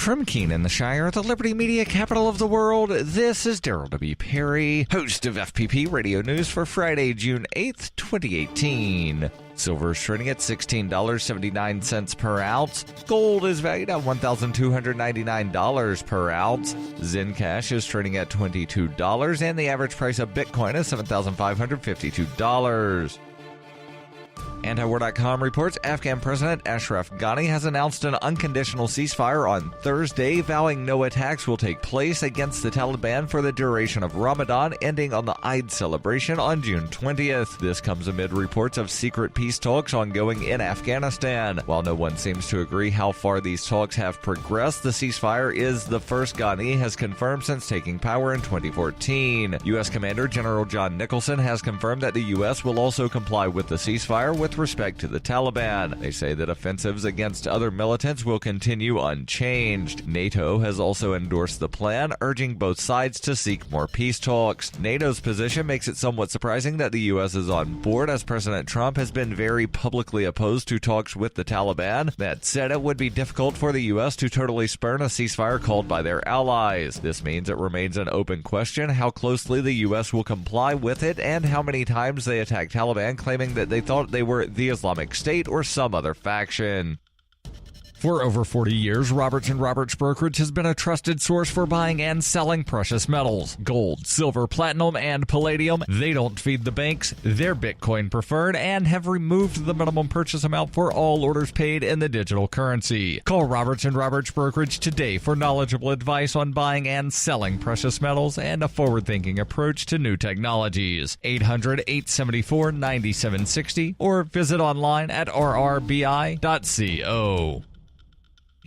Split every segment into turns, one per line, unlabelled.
From Keenan, the Shire, the Liberty Media capital of the world, this is Daryl W. Perry, host of FPP Radio News for Friday, June 8th, 2018. Silver is trading at $16.79 per ounce. Gold is valued at $1,299 per ounce. Zencash is trading at $22, and the average price of Bitcoin is $7,552. Antiwar.com reports Afghan President Ashraf Ghani has announced an unconditional ceasefire on Thursday, vowing no attacks will take place against the Taliban for the duration of Ramadan, ending on the Eid celebration on June 20th. This comes amid reports of secret peace talks ongoing in Afghanistan. While no one seems to agree how far these talks have progressed, the ceasefire is the first Ghani has confirmed since taking power in 2014. U.S. Commander General John Nicholson has confirmed that the U.S. will also comply with the ceasefire with respect to the Taliban. They say that offensives against other militants will continue unchanged. NATO has also endorsed the plan, urging both sides to seek more peace talks. NATO's position makes it somewhat surprising that the U.S. is on board, as President Trump has been very publicly opposed to talks with the Taliban. That said, it would be difficult for the U.S. to totally spurn a ceasefire called by their allies. This means it remains an open question how closely the U.S. will comply with it and how many times they attack Taliban, claiming that they thought they were the Islamic State or some other faction. For over 40 years, Roberts & Roberts Brokerage has been a trusted source for buying and selling precious metals. Gold, silver, platinum, and palladium. They don't feed the banks. They're Bitcoin preferred and have removed the minimum purchase amount for all orders paid in the digital currency. Call Roberts & Roberts Brokerage today for knowledgeable advice on buying and selling precious metals and a forward-thinking approach to new technologies. 800-874-9760 or visit online at rrbi.co.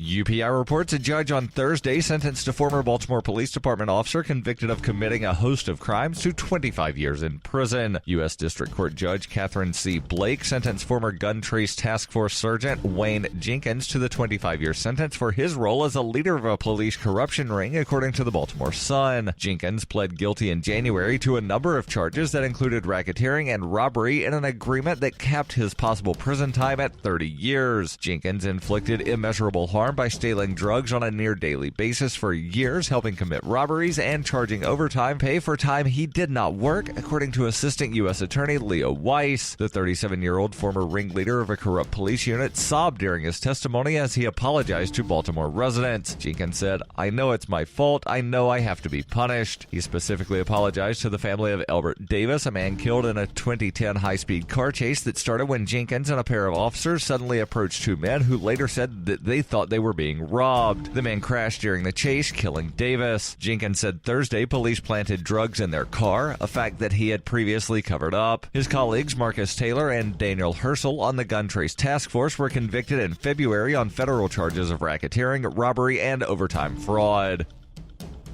UPI reports a judge on Thursday sentenced a former Baltimore Police Department officer convicted of committing a host of crimes to 25 years in prison. U.S. District Court Judge Catherine C. Blake sentenced former Gun Trace Task Force Sergeant Wayne Jenkins to the 25-year sentence for his role as a leader of a police corruption ring, according to the Baltimore Sun. Jenkins pled guilty in January to a number of charges that included racketeering and robbery in an agreement that capped his possible prison time at 30 years. Jenkins inflicted immeasurable harm by stealing drugs on a near-daily basis for years, helping commit robberies, and charging overtime pay for time he did not work, according to Assistant U.S. Attorney Leo Weiss. The 37-year-old former ringleader of a corrupt police unit sobbed during his testimony as he apologized to Baltimore residents. Jenkins said, "I know it's my fault. I know I have to be punished." He specifically apologized to the family of Albert Davis, a man killed in a 2010 high-speed car chase that started when Jenkins and a pair of officers suddenly approached two men who later said that they thought they were being robbed. The man crashed during the chase, killing Davis. Jenkins said Thursday police planted drugs in their car, a fact that he had previously covered up. His colleagues Marcus Taylor and Daniel Herschel on the Gun Trace Task Force were convicted in February on federal charges of racketeering, robbery, and overtime fraud.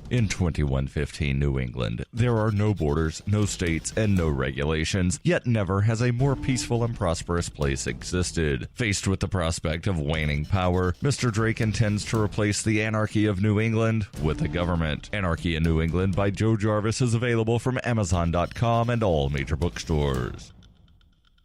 In 2115 New England, there are no borders, no states, and no regulations, yet never has a more peaceful and prosperous place existed. Faced with the prospect of waning power, Mr. Drake intends to replace the anarchy of New England with a government. Anarchy in New England by Joe Jarvis is available from Amazon.com and all major bookstores.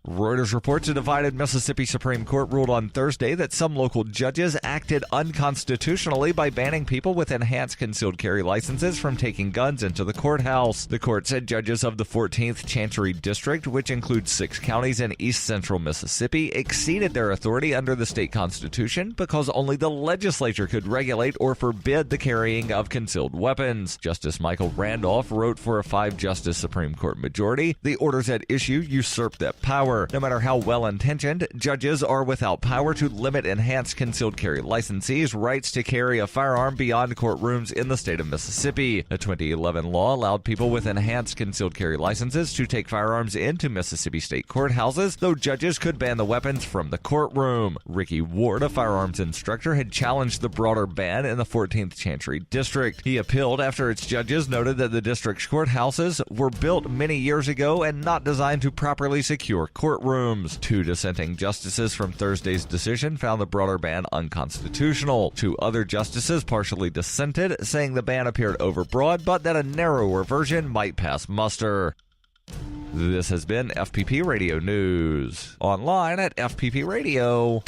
Reuters reports a divided Mississippi Supreme Court ruled on Thursday that some local judges acted unconstitutionally by banning people with enhanced concealed carry licenses from taking guns into the courthouse. The court said judges of the 14th Chancery District, which includes 6 counties in east central Mississippi, exceeded their authority under the state constitution because only the legislature could regulate or forbid the carrying of concealed weapons. Justice Michael Randolph wrote for a 5-justice Supreme Court majority, "The orders at issue usurp that power. No matter how well-intentioned, judges are without power to limit enhanced concealed carry licensees' rights to carry a firearm beyond courtrooms in the state of Mississippi." A 2011 law allowed people with enhanced concealed carry licenses to take firearms into Mississippi state courthouses, though judges could ban the weapons from the courtroom. Ricky Ward, a firearms instructor, had challenged the broader ban in the 14th Chancery District. He appealed after its judges noted that the district's courthouses were built many years ago and not designed to properly secure courtrooms. 2 dissenting justices from Thursday's decision found the broader ban unconstitutional. 2 other justices partially dissented, saying the ban appeared overbroad, but that a narrower version might pass muster. This has been FPP Radio News. Online at fppradio.com.